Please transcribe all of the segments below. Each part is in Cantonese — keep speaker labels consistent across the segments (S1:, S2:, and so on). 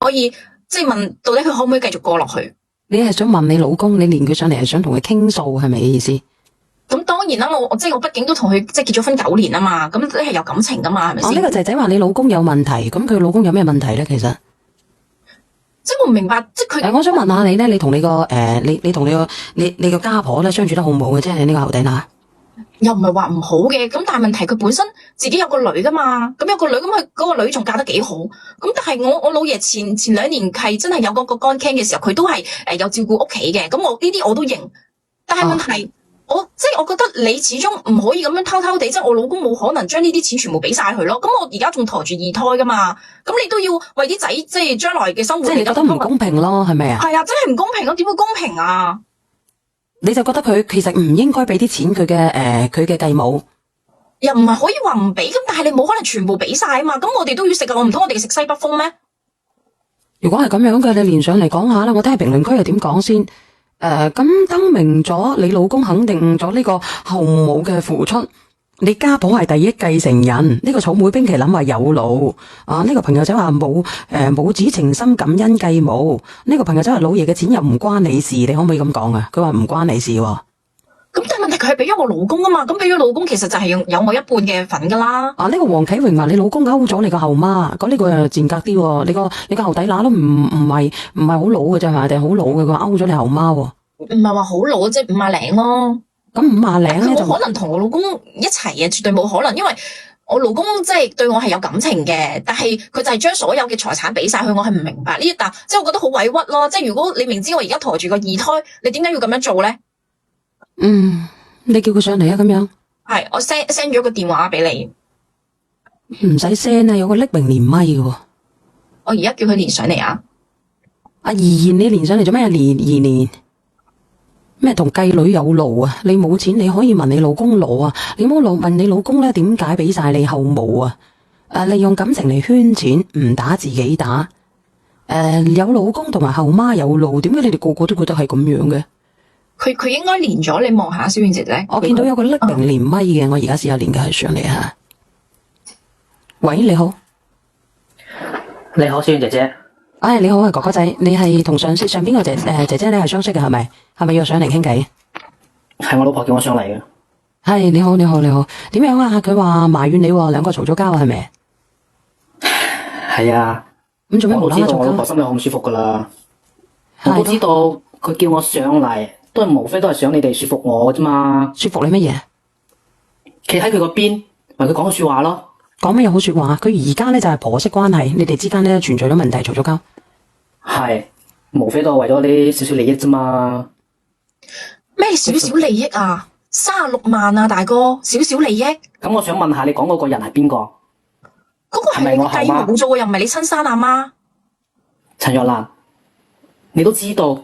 S1: 可以即係問到底佢可唔可以繼續過落去？
S2: 你係想問你老公，你連佢上嚟係想同佢傾訴，係咪嘅意思？
S1: 咁當然啦，我畢竟都同佢即係結咗婚9年啊嘛，咁都係有感情噶嘛，係咪先？
S2: 呢個仔仔話你老公有問題，咁佢老公有咩問題咧？其實
S1: 即係我唔明白，即係佢。
S2: 我想問下你咧，你同你個你同你個家婆咧相處得好唔好嘅？即係呢個後弟乸。
S1: 又唔係話唔好嘅，咁但係問題佢本身自己有個女噶嘛，咁有個女，咁佢嗰個女仲嫁得幾好，咁但係我老爺前2年係真係有嗰個肝 can 嘅時候，佢都係有照顧屋企嘅，咁我呢啲我都認，但係問題即係我覺得你始終唔可以咁樣偷偷地，即係我老公冇可能將呢啲錢全部俾晒佢咯，咁我而家仲抬住2胎噶嘛，咁你都要為啲仔即係將來嘅生活，
S2: 即係你覺得唔公平咯，係咪啊？
S1: 係啊，真係唔公平咯，點會公平啊？
S2: 你就覺得佢其實唔應該俾啲錢佢嘅繼母，
S1: 又唔係可以話唔俾，咁但係你冇可能全部俾晒啊嘛，咁我哋都要食噶，我唔通我哋食西北風咩？
S2: 如果係咁樣嘅，你連上嚟講下啦，我睇下評論區係點講先。咁登明咗你老公肯定咗呢個後母嘅付出，你家婆係第一繼承人，呢個草莓冰淇淋話有腦啊！呢個朋友仔話母子情深感恩繼母，呢個朋友仔話老爺嘅錢又唔關你事，你可唔可以咁講啊？佢話唔關你事喎。
S1: 咁但係問題佢係俾咗我老公啊嘛，咁俾咗老公其實就係有我一半嘅份噶啦。
S2: 呢個黃啟榮話你老公勾咗你個後媽，咁呢個又賤格啲喎。你個後底乸都唔係好老嘅啫，係咪？定係好老嘅？佢勾咗你後媽喎。
S1: 唔係話好老，即係50咯。
S2: 咁50零咧就
S1: 冇可能同我老公一齊嘅，絕對冇可能，因為我老公即係對我係有感情嘅，但係佢就係將所有嘅財產俾晒佢，我係唔明白呢一笪，即係我覺得好委屈咯。即係如果你明知我而家抬住個2胎，你點解要咁樣做咧？
S2: 你叫佢上嚟啊，咁樣。係，
S1: 我 send 咗個電話俾
S2: 你。唔使 send 啊，有個匿名連咪嘅喎。
S1: 我而家叫佢連上嚟啊。
S2: 阿怡然，你連上嚟做咩？連咩同繼女有路啊？你冇錢你可以問你老公攞啊，你唔好問你老公咧點解俾晒你後母啊？利用感情嚟圈錢，唔打自己打。有老公同埋後媽有路，點解你哋個個都覺得係咁樣嘅？佢
S1: 應該連咗，你望下小燕姐姐。
S2: 我見到有個匿名連咪嘅，我而家試下連佢係上嚟吓。喂，你好。
S3: 你好，小燕姐姐。
S2: 你好啊，哥哥仔，你係同上邊個姐姐你係相識嘅係咪？係咪要上嚟傾偈？
S3: 係我老婆叫我上嚟嘅。
S2: 係，你好，點樣啊？佢話埋怨你兩個嘈咗交係咪？
S3: 係啊。咁做咩無啦啦嘈交？我老婆心裏好唔舒服噶啦。我都知道佢叫我上嚟，無非都係想你哋說服我啫嘛。
S2: 說服你乜嘢？
S3: 企喺佢個邊，為佢講個說話咯。
S2: 講咩好說話？佢而家咧就係婆媳關係，你哋之間咧存在咗問題，嘈咗交。係，
S3: 無非都係為咗啲少少利益啫嘛。
S1: 咩少少利益啊？36萬啊，大哥，少少利益。
S3: 咁我想問下，你講嗰個人係邊個？
S1: 嗰個係你嘅繼母啫，又唔係你親生阿媽。
S3: 陳若蘭，你都知道，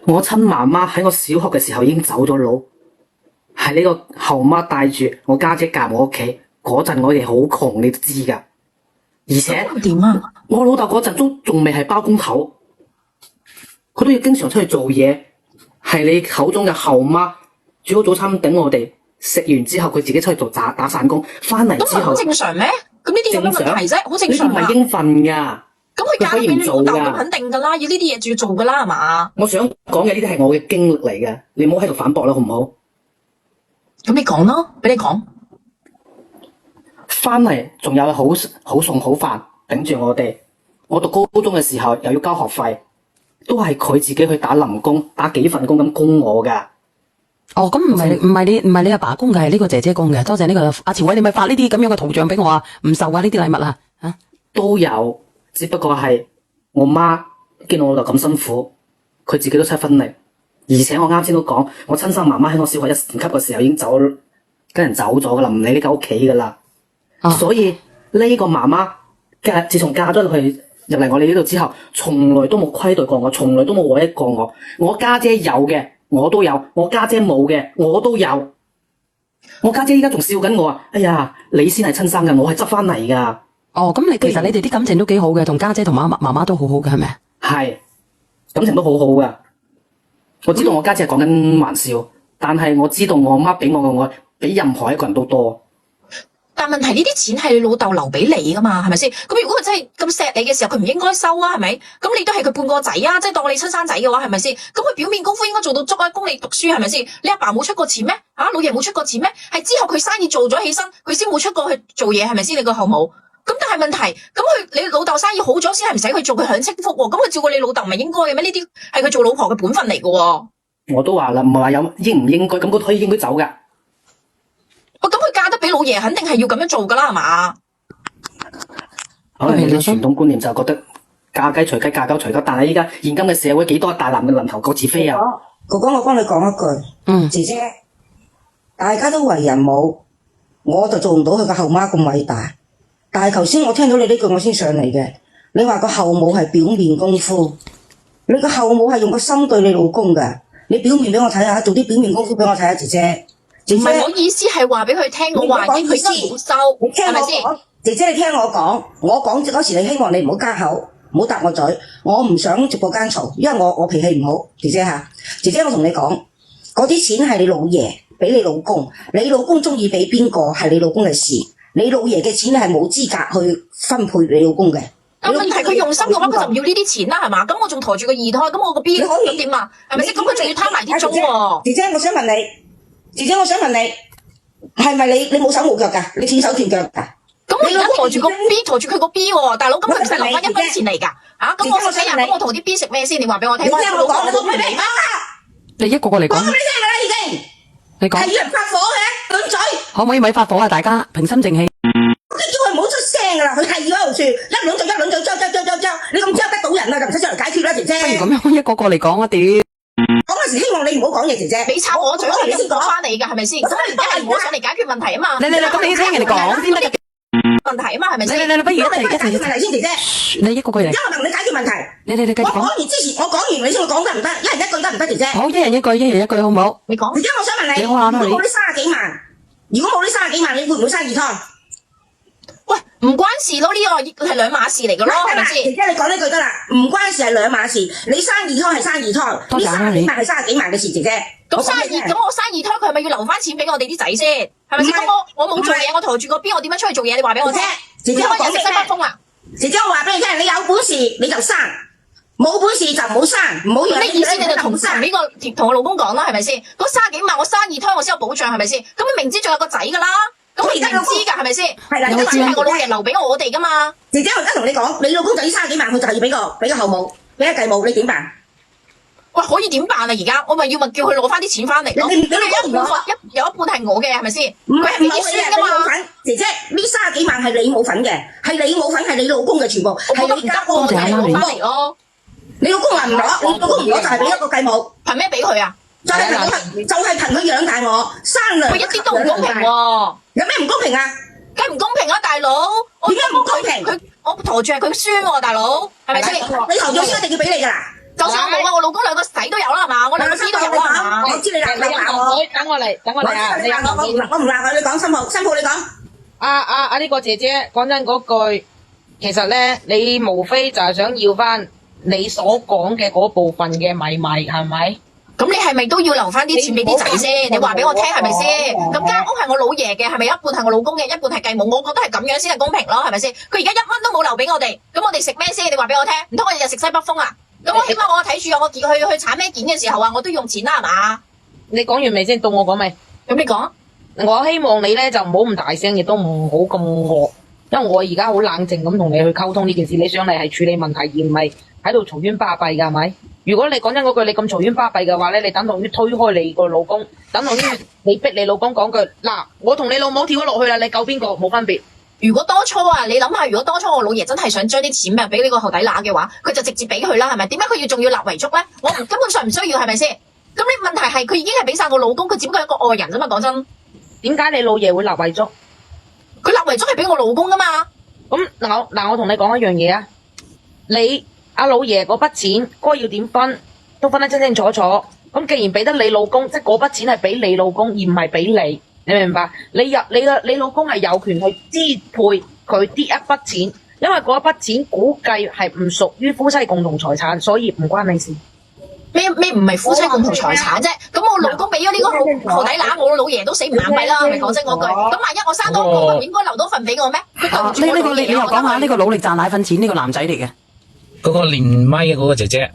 S3: 我親媽媽喺我小學嘅時候已經走咗佬，係呢個後媽帶住我家姐嫁我屋企。嗰陣我哋好窮，你都知噶。而且
S1: 點啊？
S3: 我老豆嗰陣都仲未係包工頭，佢都要經常出去做嘢。係你口中嘅後媽煮好早餐頂我哋，食完之後佢自己出去做打散工，翻嚟之後。咁好正常咩？咁呢啲有乜問題啫？好正常啊！呢啲唔係應份噶。咁佢嫁俾你老豆都肯定噶啦，要呢啲嘢就要做噶啦，係嘛？我想講嘅呢啲係我嘅經歷嚟嘅，你唔好喺度反駁啦，好唔好？
S1: 咁你講咯，俾你講。
S3: 翻嚟仲有好餸好飯頂住我哋，我讀高中嘅時候又要交學費，都係佢自己去打零工，打幾份工咁供我噶。哦，咁唔係你阿爸供嘅，係呢個姐姐供嘅。多謝呢個阿朝偉，你咪發呢啲咁樣嘅圖像俾我啊！唔受啊呢啲禮物啊吓。都有，只不過係我媽見我老豆咁辛苦，佢自己都出分力。而且我啱先都講，我親生媽媽喺我小學1年級嘅時候已經跟人走咗噶啦，唔理呢間屋企噶啦。所以呢個媽媽自從嫁咗入嚟我哋呢度之後，從來都冇虧待過我，從來都冇委屈過我。我家姐有嘅我都有，我家姐冇嘅我都有。我家姐依家仲笑緊我啊！哎呀，你先係親生噶，我係執翻嚟噶。哦，咁其實你哋啲感情都幾好嘅，同家姐同媽媽都好好嘅，係咪？係，感情都好好噶。我知道我家姐係講緊玩笑，但係我知道我媽俾我嘅愛比任何一個人都多。
S1: 但問題呢啲錢係你老豆留俾你噶嘛，係咪先？咁如果佢真係咁錫你嘅時候，佢唔應該收啊，係咪？咁你都係佢半個仔啊，即係當你親生仔嘅話，係咪先？咁佢表面功夫應該做到足啊，供你讀書係咪先？你阿爸冇出過錢咩？老爺冇出過錢咩？係之後佢生意做咗起身，佢先冇出過去做嘢，係咪先？你個後母。咁但係問題，咁你老豆生意好咗先係唔使佢做，佢享清福喎。咁佢照顧你老豆唔係應該嘅咩？呢啲係佢做老婆嘅本分嚟嘅喎。
S3: 我都話啦，唔係話有應唔應該，咁佢可以應該走噶。
S1: 咁佢嫁得俾老爺，肯定係要咁樣做噶啦，係嘛？
S3: 可能你傳統觀念就覺得嫁雞隨雞，嫁狗隨狗，但係依家現今嘅社會幾多大男嘅輪頭各自飛啊！
S4: 哥哥，我幫你講一句，姐姐，大家都為人母，我就做唔到佢個後媽咁偉大。但係頭先我聽到你呢句，我先上嚟嘅。你話個後母係表面功夫，你個後母係用個心對你老公㗎。你表面俾我睇下，做啲表面功夫俾我睇下，姐姐。
S1: 唔係，我意思係話俾佢聽，我話佢應該冇收，
S4: 你聽我講，姐姐你聽我講，我講嗰時你希望你唔好加口，唔好答我嘴，我唔想直播間嘈，因為我脾氣唔好，姐姐吓，姐姐我同你講，嗰啲錢係你老爺俾你老公，你老公中意俾邊個係你老公嘅事，你老爺嘅錢你係冇資格去分配你老公嘅。
S1: 咁問題佢用心嘅話，佢就唔要呢啲錢啦，係嘛？咁我仲抬住個二胎，咁我個 B 咁點啊？係咪先？咁佢仲要貪埋啲鐘喎。
S4: 姐姐，我想問你，姐姐我想問你，係咪你冇手冇腳㗎？你斷手斷腳㗎？
S1: 咁你而家抬住個 B， 抬住佢個 B 喎，大佬，咁佢唔使留翻一分錢嚟㗎？咁我食咩啊？咁我同啲 B 食咩先？你話俾我聽。你聽我講，你都唔明啊！
S2: 你一個個嚟講。
S4: 講俾你聽㗎啦，已經。
S2: 你講。
S4: 係要人發火嘅，對嘴。
S2: 可唔可以咪發火啊？大家平心靜氣。
S4: 我叫佢唔好出聲㗎啦，佢係要喺度説，一兩就一兩就將，你咁將得到人啊，就唔使上嚟解決啦，姐姐。
S2: 不如咁樣一個個嚟講啊！屌。
S4: 講嗰時希望你唔好講嘢，姐姐。
S1: 你插我嘴，我先講翻你㗎，係咪先？咁你而家係唔好上嚟解決問題啊嘛。
S2: 咁你要聽人哋講先得嘅。
S1: 問題啊嘛，係咪先？
S4: 你不如一齊解決問題先，姐姐。
S2: 你一個個嚟。
S4: 因為我同你解決問題。
S2: 你繼續講。
S4: 我講完之前，我講完你先，我講得唔得？一人一句得唔得，姐姐？
S2: 好，一人一句，好唔好？
S1: 你講。
S4: 姐姐，我想問你，
S2: 如果冇
S4: 呢30幾萬，如果冇呢30幾萬，你會唔會生二胎？
S1: 喂，唔關事咯，呢個係兩碼事嚟嘅咯，係咪先？
S4: 姐姐，你講呢句得啦，唔關事係兩碼事。你生二胎係生二胎，呢30幾萬係30幾萬嘅事，姐姐。
S1: 咁我生二胎，佢係咪要留翻錢俾我哋啲仔先？係咪先？咁我冇做嘢，我抬住個 B，我點樣出去做嘢？你話俾我聽。
S4: 姐姐，我講
S1: 食西北風啊！
S4: 姐姐，我話俾你聽，你有本事你就生，冇本事就唔好生，唔好養。
S1: 咩意思？你就同我老公講啦，係咪先？嗰30幾萬我生二胎，我先有保障，係咪先？咁你明知仲有個仔噶啦，咁你唔知噶，係咪先？
S4: 係啦，
S1: 有錢係我老爺留俾我哋噶嘛。
S4: 姐姐，我而家同你講，你老公就呢30幾萬，佢就係要俾個後母，俾個繼母，你點辦？
S1: 喂，可以點辦啊？而家我咪叫佢攞翻啲錢翻嚟咯。你有一半係我嘅，係咪先？
S4: 唔係
S1: 你孫噶嘛？
S4: 姐姐，呢30幾萬係你冇份嘅，係你冇份，係你老公嘅全部，係你家哥嘅攞翻嚟咯。你老公話唔攞，你老公唔攞就係俾一個繼母。憑咩俾佢啊？就係憑佢養大我，生兩。佢一啲都唔公平喎！有咩唔公平啊？梗係唔公平啦，大佬！點解唔公平？我陀住係佢孫喎，大佬，係咪先？你頭咗先一定要俾你噶啦！就算我冇啊，我老公兩個仔都有啦，係嘛？我兩個 B 都有啦，係嘛？我知你鬧我，等我嚟啊！我唔鬧佢，你講新抱你講。
S5: 呢個姐姐講真嗰句，其實咧，你無非就係想要翻你所講嘅嗰部分嘅米，係咪？咁你係咪都要留翻啲錢俾啲仔先？你話俾我聽係咪先？咁間屋係我老爺嘅，係咪一半係我老公嘅，一半係繼母？我覺得係咁樣先係公平咯，係咪先？佢而家1蚊都冇留俾我哋，咁我哋食咩先？你話俾我聽，唔通我日日食西北風啊？咁我起碼我睇住我去產咩件嘅時候啊，我都用錢啦，係嘛？你講完未先？到我講未？咁你講。我希望你咧就唔好咁大聲，亦都唔好咁惡，因為我而家好冷靜咁同你去溝通呢件事。你上嚟係處理問題，而唔係喺度嘈冤巴閉㗎，係咪？如果你講真嗰句，你咁嘈冤巴閉嘅話咧，你等同於推開你個老公，等同於你逼你老公講句嗱，我同你老母跳咗落去啦，你救邊個冇分別。如果當初啊，你諗下，如果當初我老爺真係想將啲錢啊俾呢個後底乸嘅話，佢就直接俾佢啦，係咪？點解佢仲要立遺囑咧？我根本上唔需要，係咪先？咁你問題係佢已經係俾晒我老公，佢只不過係一個外人啫嘛。講真，點解你老爺會立遺囑？佢立遺囑係俾我老公噶嘛。咁嗱，我同你講一樣嘢啊，你阿老爺嗰筆錢該要點分，都分得清清楚楚。咁既然俾得你老公，即係嗰筆錢係俾你老公，而唔係俾你。你明白？你老公係有權去支配佢啲一筆錢，因為嗰一筆錢估計係唔屬於夫妻共同財產，所以唔關你事。
S1: 咩唔係夫妻共同財產啫？咁我老公俾咗呢個後底乸，我老爺都死唔眼閉啦，係咪講真嗰句？咁萬一我生多個，唔應該留多份俾我咩？
S2: 你又講下呢個努力賺奶粉錢呢個男仔嚟嘅？
S6: 嗰個連咪嘅嗰個姐姐，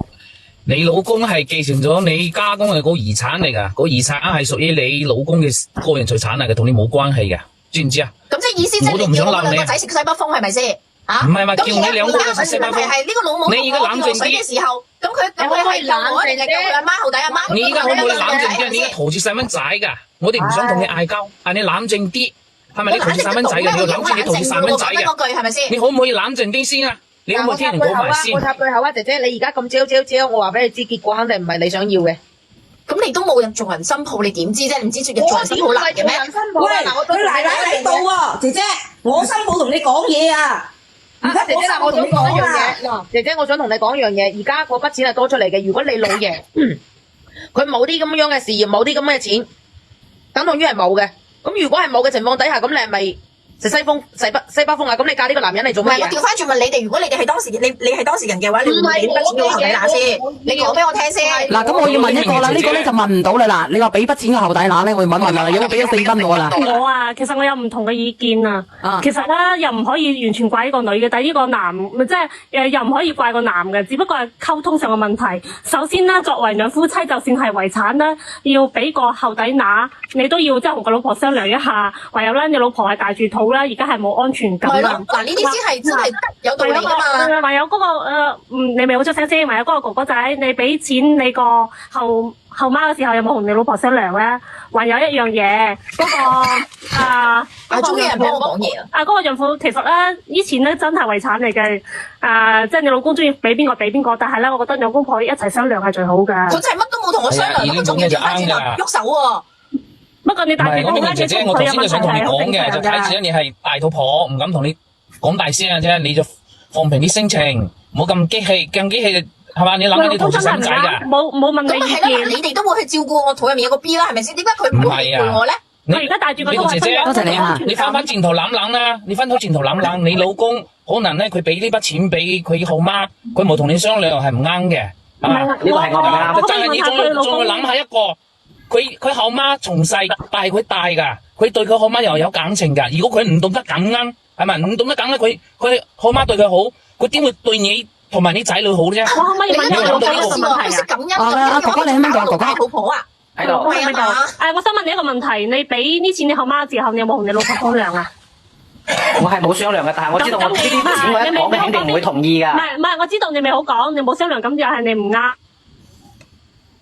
S6: 你老公係繼承咗你家公嘅嗰個遺產嚟噶，嗰遺產係屬於你老公嘅個人財產嚟嘅，同你冇關係嘅，知唔知啊？
S1: 咁即係意思即係你叫我兩個仔食西北風係咪先？
S6: 唔係嘛，叫你兩個人食西北風。
S1: 係呢個老母
S6: 你而家冷靜啲
S1: 嘅時候，咁佢係救我定係救佢阿媽後底阿媽？
S6: 你而家可唔可以冷靜啲？你而家拖住細蚊仔噶，我哋唔想同你嗌交，嗌你冷靜啲，係咪？你拖住細蚊仔嘅，你要冷靜，你拖住細蚊仔嘅，
S1: 係咪先？
S6: 你可唔可以冷靜啲先啊？你可唔可以聽人講埋先？
S5: 我插句口啊，姐姐，你而家咁招，我話俾你知，結果肯定唔係你想要嘅。
S1: 咁你都冇人做人新抱，你點知啫？你唔知做人新抱難嘅咩？
S4: 喂，佢奶奶喺度喎，姐姐，我新抱同你講嘢啊！
S5: 而家姐姐，我想講一樣嘢。嗱，姐姐，我想同你講一樣嘢。而家嗰筆錢係多出嚟嘅。如果你老爺佢冇啲咁樣嘅事業，冇啲咁嘅錢，等同於係冇嘅。咁如果係冇嘅情況底下，咁你係咪食西北風啊？咁你嫁呢個男人嚟做乜嘢？
S1: 我調翻轉問你哋，如果你哋係當時你係當事人嘅話，你會唔會俾筆錢個後底乸先？你講俾我聽先。
S2: 嗱，咁我要問一個啦，呢個咧就問唔到啦。嗱，你話俾筆錢個後底乸咧，我要問啦，有冇俾咗4蚊我啦？
S7: 我啊，其實我有唔同嘅意見啊。其實咧又唔可以完全怪呢個女嘅，但係呢個男即係又唔可以怪個男嘅，只不過係溝通上嘅問題。首先啦，作為兩夫妻，就算係遺產啦，要俾個後底乸，你都要即係同個老婆商量一下。唯有咧，你老婆係大住肚啦，而家係冇安全感啦。
S1: 嗱，呢啲先係真係有道理噶嘛。
S7: 還有嗰個你咪好出聲先。還有嗰個哥哥仔，你俾錢你個後媽嘅時候，有冇同你老婆商量咧？還有一樣嘢，嗰個
S1: 終於有人幫我講嘢啊！
S7: 嗰個孕婦其實咧，以前咧真係遺產嚟嘅。即係你老公中意俾邊個俾邊個，但係咧，我覺得兩公婆一齊商量係最好嘅。
S1: 佢真係乜都冇同我商量，咁仲要調翻轉頭喐手喎。
S7: 不過你大住肚咧，
S6: 姐姐，我頭先就想同你講嘅，就睇住你係大肚婆，唔敢同你講大聲嘅啫，你就放平啲心情，唔好咁激氣，咁激氣係嘛？你諗下你肚住細蚊仔㗎，
S7: 冇問你意見。
S1: 你哋都會去照顧我肚入面有個 B 啦，係咪先？點解佢唔會陪我咧？
S7: 我而家帶住個
S6: 姐姐，
S2: 多謝你啊！
S6: 你翻前頭諗諗啦，你翻到前頭諗諗，你老公可能咧佢俾呢筆錢俾佢後媽，佢冇同你商量係唔啱嘅，係嘛？呢個係我唔啱，真係你再諗下一個。佢後媽從細帶佢大噶，佢對佢後媽又有感情噶。如果佢唔懂得感恩，係咪唔懂得感恩？佢後媽對佢好，佢點會對你同埋你仔女好啫？
S7: 我可唔可以問一個問題
S1: 識感恩
S2: 哥哥你喺邊度啊？哥哥
S1: 老婆啊，
S6: 喺度。
S7: 我想問你一個問題，你俾啲錢你後媽之後，你有冇同你老婆商量啊？
S3: 我係冇商量嘅，但係我知道我呢啲錢我一講，佢肯定唔會同意噶。
S7: 唔係，我知道你未好講，你冇商量咁就係你唔啱。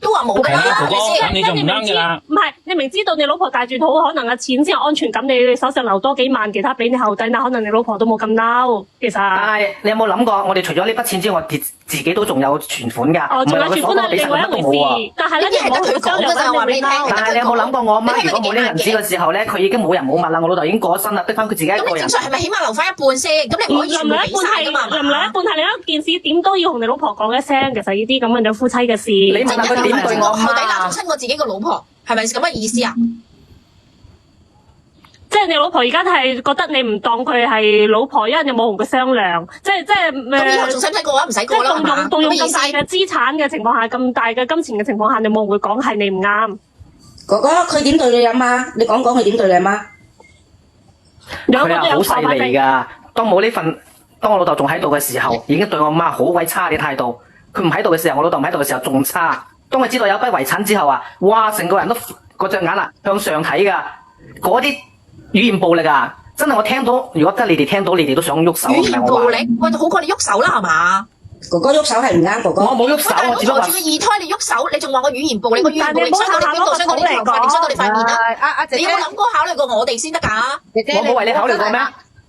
S1: 都話冇㗎啦，
S6: 哥哥，咁你就唔啱㗎啦。
S7: 唔係，你明知道你老婆帶住肚，可能嘅錢先有安全感，你手上留多幾萬，其他俾你後底，嗱可能你老婆都冇咁嬲。其實。但係
S3: 你有冇諗過，我哋除咗呢筆錢之外，自己都仲有存款㗎。
S7: 仲有存款係另外一回事。但係咧，你唔好商量咁話俾你聽。
S3: 但係你有冇諗過，我阿媽如果冇呢銀紙嘅時候咧，佢已經冇人冇物啦，我老豆已經過咗身啦，得翻佢自己一個人。
S1: 咁你正常係咪起碼留翻一半先？咁你唔可以全部俾晒㗎嘛？
S7: 留一半係另一件事，點都要同你老婆講一聲。其實呢啲咁嘅兩夫妻嘅事，你
S3: 問下佢點對我媽？
S1: 仲親過自己個老婆，係咪咁嘅意思啊？
S7: 即係你老婆而家係覺得你唔當佢係老婆，因為你冇同佢商量，即係
S1: 咁以後仲使唔使過啊？唔使過啦，係嘛？
S7: 動用咁大嘅資產嘅情況下，咁大嘅金錢嘅情況下，你冇同佢講係你唔啱。
S4: 哥哥，佢點對你阿媽？你講佢點對你阿媽？
S3: 佢係好犀利㗎。當我老豆仲喺度嘅時候，已經對我阿媽好鬼差嘅態度。佢唔喺度嘅時候，我老豆唔喺度嘅時候仲差。當佢知道有筆遺產之後啊，哇！成個人都嗰隻眼啊向上睇噶，嗰啲語言暴力啊，真係我聽到，如果真係你哋聽到，你哋都想喐手。
S1: 語言暴力，喂，好過你喐手啦，係嘛？
S4: 哥哥喐手係唔啱，哥哥。
S3: 我冇喐手，我只不過。
S1: 住個二胎你喐手，你仲話我語言暴力？個語言暴力傷到你邊度？傷到你頭髮定傷到你塊面啊？你有冇諗過考慮過我哋先得㗎？
S5: 姐姐，
S3: 我冇為你考慮過咩？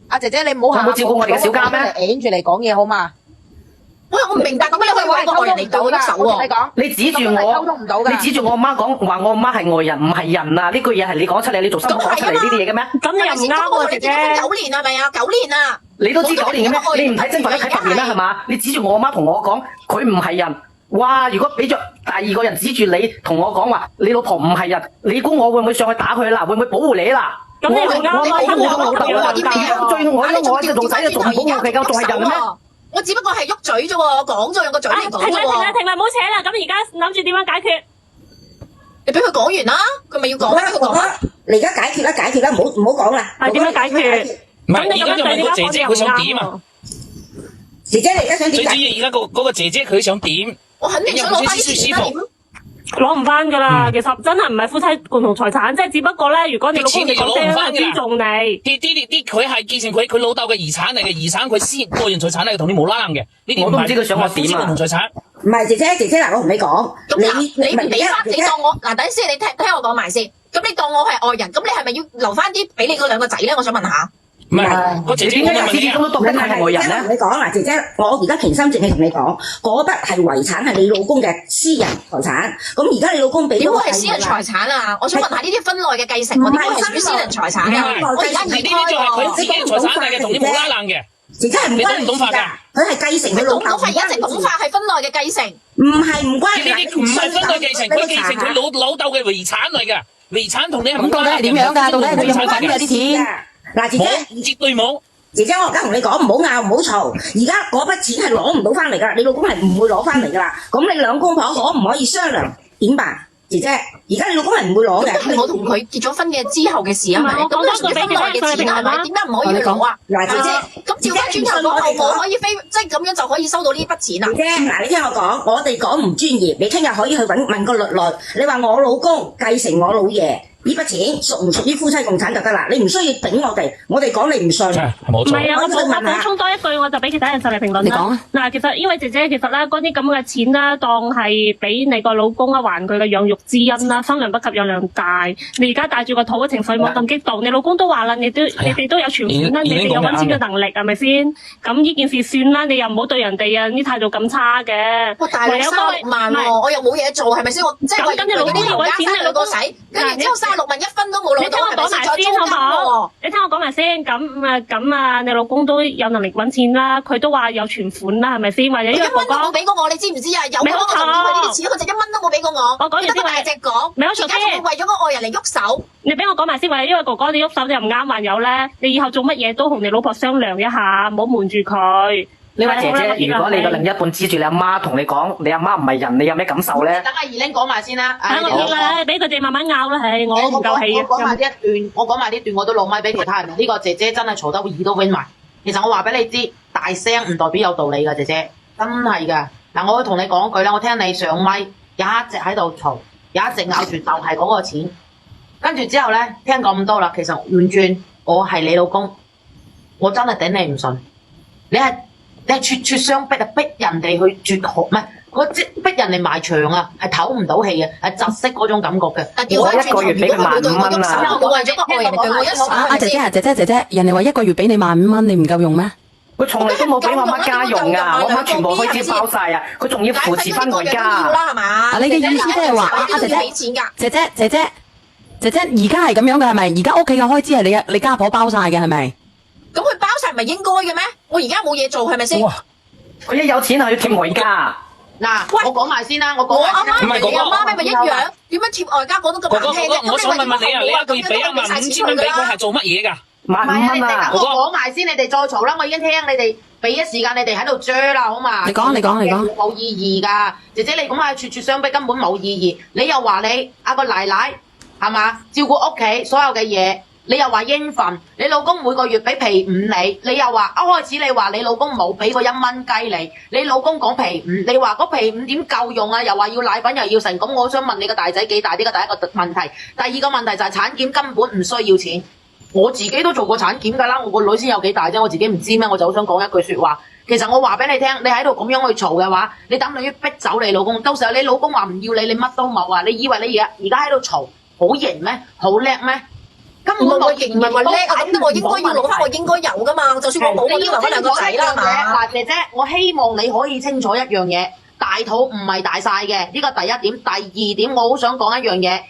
S5: 阿姐姐，你唔好
S3: 有冇照顧我哋嘅小家咩？
S5: 攆住嚟講嘢好嘛？
S1: 我唔明白，咁你可以揾個外人嚟對我喐手喎？
S3: 你指住我，你指住我阿媽講話，我阿媽係外人，唔係人啊！呢句嘢係你講出嚟，你做新聞講出嚟呢啲嘢嘅咩？
S7: 咁你又唔啱喎，姐姐。
S1: 9年係咪啊？9年啊！
S3: 你都知9年嘅咩？你唔睇真份，都睇8年啦，係嘛？你指住我阿媽同我講，佢唔係人。哇！如果俾咗第二個人指住你同我講話，你老婆唔係人，你估我會唔會上去打佢啦？會唔會保護你啦？
S7: 咁你唔啱，
S3: 我保護我老豆啦！我就做仔就仲保護佢㗎，仲係人咩？
S1: 我只不過係喐嘴啫喎，我講咗用個嘴嚟講啫喎。
S7: 停啦，唔好扯啦。咁而家諗住點樣解決？
S1: 你俾佢講完啦，佢咪要講咩？佢講啦。
S4: 你而家解決啦，唔好講啦。
S7: 係點樣解決？
S6: 唔係，而家就問個姐姐佢想點啊？
S4: 姐姐，你而家想點？
S6: 最主要而家嗰個姐姐佢想點？
S1: 我肯定想攞翻啲錢啦。
S7: 攞唔翻噶啦，其實真係唔係夫妻共同財產，即係只不過咧，如果你老公你講聲尊重你，
S6: 啲佢係繼承佢老豆嘅遺產嚟嘅，遺產佢私個人財產嚟，同你冇拉楞嘅。呢啲
S3: 我都唔知佢想我點啊。
S6: 共同財產
S4: 唔係姐姐嗱，我同你講，
S1: 你唔俾翻，你當我嗱，等先，你聽我講埋先。咁你當我係外人，咁你係咪要留翻啲俾你嗰兩個仔咧？我想問下。
S6: 唔係，個姐姐
S3: 點解始終都當緊係外人咧？
S4: 同你講嗱，姐姐，我而家平心靜氣同你講，嗰筆係遺產係你老公嘅私人財產。咁而家你老公俾
S1: 點會係私人財產啊？我想問下呢啲婚內嘅繼承，我點會係屬於私人財產㗎？我而家唔
S6: 呢啲就係佢自己嘅財產嚟嘅，同你冇拉楞嘅。
S4: 姐姐係唔關
S6: 你懂法㗎？
S4: 佢係繼承佢老豆。
S1: 講法一直講法係婚內嘅繼承，
S4: 唔關
S6: 呢啲唔係婚內繼承，佢繼承佢老豆嘅遺產嚟㗎。遺產同你係
S2: 咁到底係點樣㗎？到底係佢有冇份㗎啲錢？
S4: 嗱，姐姐，
S6: 絕對冇。
S4: 姐姐，我而家同你講，唔好拗，唔好嘈。而家嗰筆錢係攞唔到翻嚟㗎，你老公係唔會攞翻嚟㗎啦。咁你兩公婆可唔可以商量點辦？姐姐，而家你老公係唔會攞嘅。
S1: 係我同佢結咗婚嘅之後嘅事啊嘛。咁都係婚內嘅錢係咪？點解唔可以去攞啊？
S4: 嗱，姐姐，
S1: 咁照翻轉頭個後母可以飛，即係咁樣就可以收到呢筆錢啊？
S4: 姐姐，嗱，你聽我講，我哋講唔專業，你聽日可以去問個律師。你話我老公繼承我老爺。呢筆錢屬唔屬於夫妻共產就得啦，你唔需要頂我哋講你唔信。
S6: 冇錯。
S7: 唔係啊，我補充多一句，我就俾其他人上嚟評論啦。
S2: 你講啊。
S7: 嗱，其實呢位姐姐其實咧，嗰啲咁嘅錢啦，當係俾你個老公啊還佢嘅養育之恩啦，生娘不及養娘大。你而家帶住個肚嘅情緒冇咁激動，你老公都話啦，你哋都有存款啦，你哋有揾錢嘅能力係咪先？咁呢件事算啦，你又唔好對人哋啊啲態度咁差嘅。
S1: 哇！大佬36萬喎，我又冇嘢做係咪先？我即係我
S7: 你老公又揾錢，你老公
S1: 使，跟住之後36萬1分都冇攞到，
S7: 你聽我講埋先好唔好？你聽我講埋先，咁啊，你老公都有能力揾錢啦，佢都話有存款啦，係咪先？或者因為哥哥
S1: 冇俾過我，你知唔知啊？有嗰個就唔係呢啲錢，佢就1蚊都冇俾過我。我講完先，大隻講，而家仲會為咗個外人嚟喐手。你俾我講埋先，或者因為哥哥你喐手你又唔啱，還有咧，你以後做乜嘢都同你老婆商量一下，唔好瞞住佢。
S3: 呢位姐姐，如果你個另一半指住你阿媽同你講，你阿媽唔係人，你有咩感受咧？
S5: 等阿二玲講埋先啦。
S7: 俾佢哋慢慢拗啦，係我唔夠氣。
S5: 我講埋呢一段，我都攞咪俾其他人。呢個姐姐真係嘈得耳都暈埋。其實我話俾你知，大聲唔代表有道理㗎，姐姐真係㗎。嗱，我會同你講句啦，我聽你上咪一直喺度嘈，一直咬住就係嗰個錢。跟住之後咧，聽咁多啦，其實完全我係你老公，我真係頂你唔順。你係咄相逼啊，逼人哋去絕學咩？我即逼人哋埋牆啊，係唞唔到氣嘅，係窒息嗰種感覺嘅。
S3: 我一個月俾佢15,000蚊啊！
S1: 我為咗個愛人對我一手。
S2: 姐姐，人哋話一個月俾你15,000蚊，你唔夠用咩？
S3: 佢從嚟都冇俾我乜家用噶，我媽全部開支包晒啊！佢仲要扶持翻我家。
S1: 係嘛？
S2: 你嘅意思即係話，姐姐而家係咁樣嘅係咪？而家屋企嘅開支係你家婆包晒嘅係咪？
S1: 咁佢包晒唔係應該嘅咩？我而家冇嘢做係咪先？
S3: 佢一有錢就要貼外家。
S5: 嗱，我講埋先啦，我
S1: 阿媽同你阿媽咪一樣，點樣貼外家講得咁難聽啫？
S6: 我想問你啊，你一個月俾15,000蚊俾佢係做乜嘢㗎
S3: ？15,000蚊啊！
S5: 我講埋先，你哋再嘈啦，我已經聽你哋俾咗時間，你哋喺度追啦，好嘛？
S2: 你講，
S5: 冇意義㗎，姐姐你咁係咄相逼，根本冇意義。你又話你阿個奶奶係嘛照顧屋企所有嘅嘢。你又話應份，你老公每個月俾皮5你又話一開始你話你老公冇俾過1蚊雞你老公講皮5，你話嗰皮5點夠用啊？又話要奶粉又要成，咁我想問你個大仔幾大？呢個第一個問題，第二個問題就係產檢根本唔需要錢，我自己都做過產檢㗎啦，我個女先有幾大啫，我自己唔知咩，我就好想講一句説話。其實我話俾你聽，你喺度咁樣去嘈嘅話，你等於逼走你老公，到時候你老公話唔要你乜都冇啊！你以為你而家喺度嘈好型咩？好叻咩？根本我亦唔係話叻啊，咁我應該要攞翻我應該有噶嘛，就算我冇，我都留翻兩個仔啦嘛。嗱，姐姐，我希望你可以清楚一樣嘢，大肚唔係大晒嘅，呢個第一點。第二點，我好想講一樣嘢，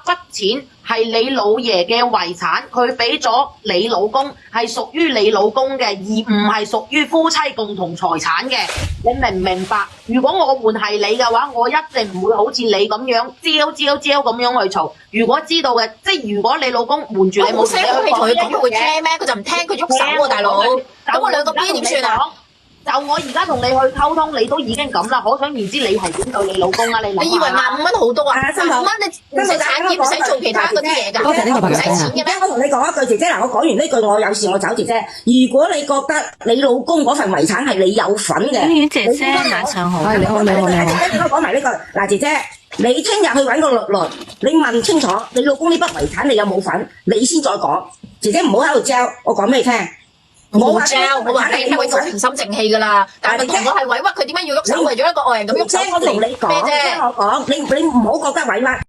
S5: 筆錢係你老爺嘅遺產，佢俾咗你老公，係屬於你老公嘅，而唔係屬於夫妻共同財產嘅。你明唔明白？如果我換係你嘅話，我一定唔會好似你咁樣招咁樣去嘈。如果知道嘅，即係如果你老公瞞住你冇聲，我同佢講佢會聽咩？佢就唔聽，佢喐手喎，大佬。咁我兩個邊點算啊？就我而家同你去溝通，你都已經咁啦，可想而知你係點對你老公啊？你諗下
S1: 你以為15蚊好多啊？15蚊你唔使產業，唔使做其他嗰啲嘢㗎，
S2: 多謝呢個朋友
S1: 唔使錢嘅咩？
S4: 我同你講一句，姐姐嗱，我講完呢句，我有事我走姐姐。如果你覺得你老公嗰份遺產係你有份嘅，
S8: 婉姐姐晚上好。
S2: 係你好，你好，你好。
S4: 我講埋呢句，嗱姐姐，你聽日去揾個律師，你問清楚你老公呢筆遺產你有冇份，你先再講。姐姐唔好喺度嚼，我講俾你聽。
S1: 冇交，我話你聽佢做平心靜氣㗎啦，但係同我係委屈佢點解要喐手為咗一個外人咁喐手嚟咩啫？
S4: 你唔好覺得委屈。